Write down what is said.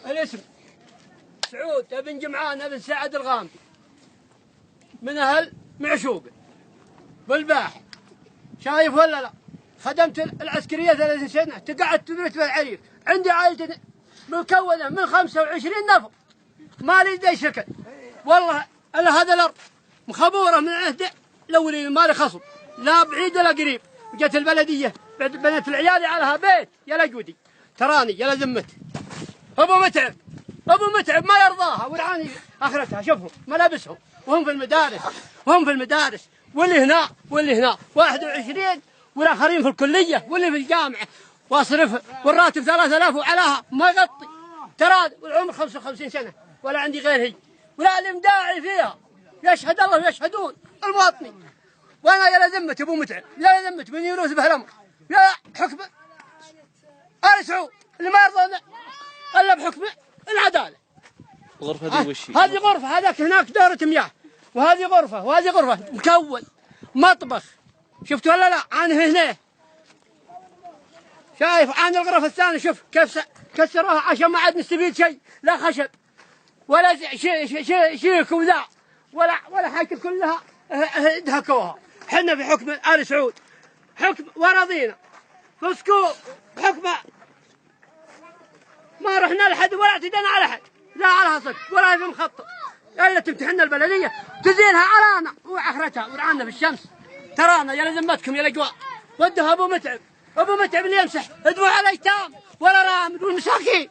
الاسم سعود بن جمعان بن سعد الغامدي، من أهل معشوق بالباح. شايف ولا لا؟ خدمت العسكرية 30 سنة، تقعدت تدرس بالعريف. عندي عائلة مكونة من 25 نفر، ما لي ذي شكل والله. أنا هذا الأرض مخبورة من عهد الأولين، ما لي خصم لا بعيد ولا قريب. جت البلدية بنت العيال علىها بيت يا لجودي، تراني يا لزمت أبو متعب. أبو متعب ما يرضاها ورعاني آخرتها. شوفهم ملابسهم وهم في المدارس، واللي هنا واللي هنا 21، والآخرين في الكلية واللي في الجامعة، واصرف والراتب 3000 وعلاها ما يغطي. ترى والعمر 55 سنة ولا عندي غير هي، ولا علم داعي فيها. يشهد الله ويشهدون المواطنين. وانا يا لزمة ابو متعب، يا لزمة من يروس به الامر، يا حكم ال سعود اللي ما يرضون الا بحكم العدالة. الغرفة هذه وش هي؟ هذه غرفة، هذاك هناك دورة مياه، وهذه غرفة وهذه غرفة مكون مطبخ. شفت ولا لا؟ عنه هنا شايف. عن الغرفة الثانية شوف كيف كسروها عشان ما عاد نستفيد شيء، لا خشب ولا شيك وذا ولا حاجة، كلها دهكوها. حنا في حكم آل سعود، حكم وراضينا فسكو حكم، ما رحنا لحد ولا اعتدينا على حد، لا على صدق ولا في مخطط. الا تمتحنا البلديه تزينها علىنا وعخرتها ورعانا في الشمس. ترانا يا لزمتكم يا الاجواء. ودها ابو متعب اللي يمسح دموع الايتام ولا رامد والمساكين.